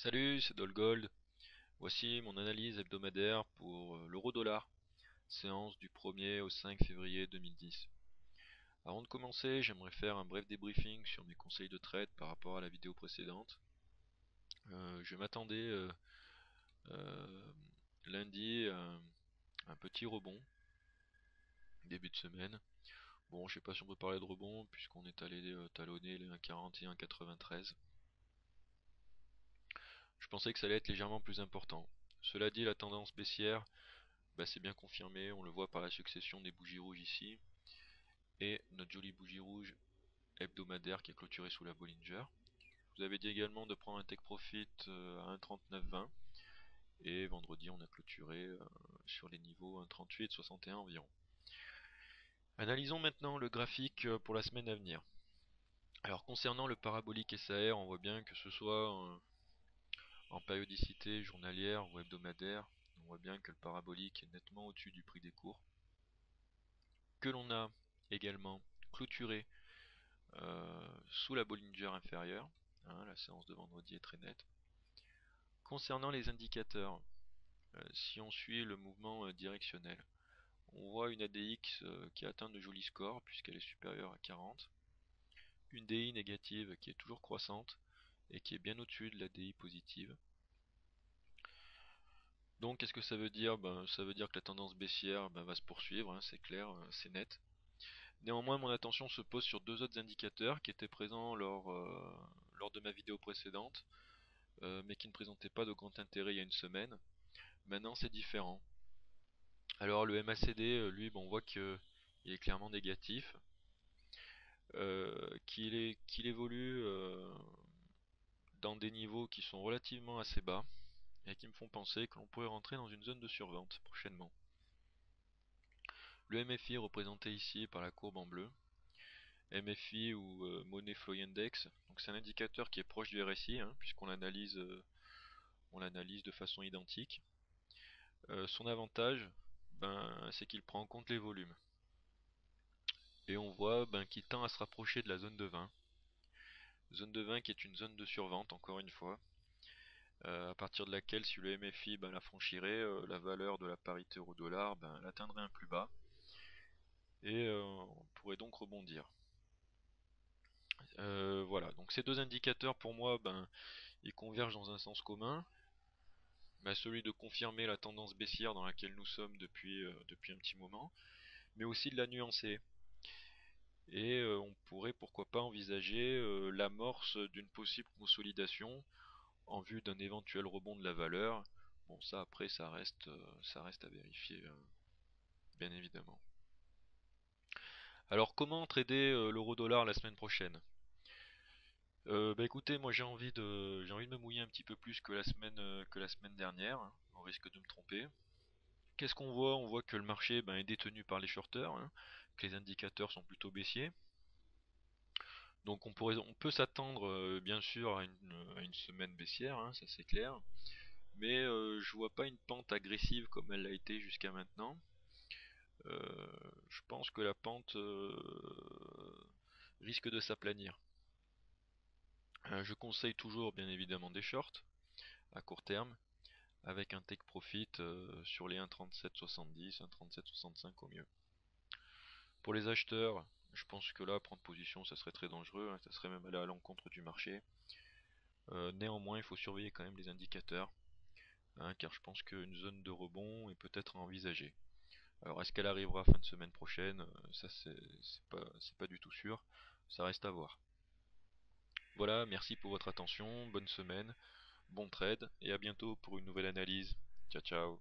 Salut, c'est Dolgold. Voici mon analyse hebdomadaire pour l'euro-dollar, séance du 1er au 5 février 2010. Avant de commencer, j'aimerais faire un bref débriefing sur mes conseils de trade par rapport à la vidéo précédente. Je m'attendais euh, lundi à un petit rebond, début de semaine. Bon, je sais pas si on peut parler de rebond puisqu'on est allé talonner les 1,40 et 1,93. Je pensais que ça allait être légèrement plus important. Cela dit, la tendance baissière, c'est bien confirmé, on le voit par la succession des bougies rouges ici, et notre jolie bougie rouge hebdomadaire qui est clôturée sous la Bollinger. Je vous avais dit également de prendre un take profit à 1,3920, et vendredi on a clôturé sur les niveaux 1,3861 environ. Analysons maintenant le graphique pour la semaine à venir. Alors concernant le parabolique SAR, on voit bien que ce soit en périodicité journalière ou hebdomadaire, on voit bien que le parabolique est nettement au-dessus du prix des cours, que l'on a également clôturé sous la Bollinger inférieure. La séance de vendredi est très nette. Concernant les indicateurs, si on suit le mouvement directionnel, on voit une ADX qui atteint de jolis scores puisqu'elle est supérieure à 40. Une DI négative qui est toujours croissante et qui est bien au-dessus de la DI positive. Donc qu'est-ce que ça veut dire? Ça veut dire que la tendance baissière va se poursuivre, c'est clair, c'est net. Néanmoins, mon attention se pose sur deux autres indicateurs qui étaient présents lors de ma vidéo précédente, mais qui ne présentaient pas de grand intérêt il y a une semaine. Maintenant, c'est différent. Alors, le MACD, lui, on voit qu'il est clairement négatif, qu'il évolue dans des niveaux qui sont relativement assez bas et qui me font penser que l'on pourrait rentrer dans une zone de survente prochainement. Le MFI est représenté ici par la courbe en bleu. MFI ou Money Flow Index, donc c'est un indicateur qui est proche du RSI, puisqu'on l'analyse de façon identique. Son avantage, c'est qu'il prend en compte les volumes. Et on voit qu'il tend à se rapprocher de la zone de 20. Zone de 20 qui est une zone de survente, encore une fois, à partir de laquelle, si le MFI la franchirait, la valeur de la parité euro-dollar l'atteindrait un plus bas. Et on pourrait donc rebondir. Voilà, donc ces deux indicateurs pour moi, ils convergent dans un sens commun, celui de confirmer la tendance baissière dans laquelle nous sommes depuis un petit moment, mais aussi de la nuancer. Et on pourrait pourquoi pas envisager l'amorce d'une possible consolidation en vue d'un éventuel rebond de la valeur. Bon, ça après ça reste à vérifier, bien évidemment. Alors comment trader l'euro-dollar la semaine prochaine? Écoutez, moi j'ai envie de me mouiller un petit peu plus que la semaine dernière, au risque de me tromper. Qu'est-ce qu'on voit? On voit que le marché est détenu par les shorters, que les indicateurs sont plutôt baissiers. Donc on peut s'attendre bien sûr à une semaine baissière, ça c'est clair. Mais je vois pas une pente agressive comme elle l'a été jusqu'à maintenant. Je pense que la pente risque de s'aplanir. Je conseille toujours bien évidemment des shorts à court terme, avec un take profit sur les 1,3770, 1,3765 au mieux. Pour les acheteurs, je pense que là, prendre position, ça serait très dangereux, ça serait même aller à l'encontre du marché. Néanmoins, il faut surveiller quand même les indicateurs, car je pense qu'une zone de rebond est peut-être à envisager. Alors, est-ce qu'elle arrivera fin de semaine prochaine? Ça, c'est pas du tout sûr, ça reste à voir. Voilà, merci pour votre attention, bonne semaine, bon trade, et à bientôt pour une nouvelle analyse. Ciao ciao.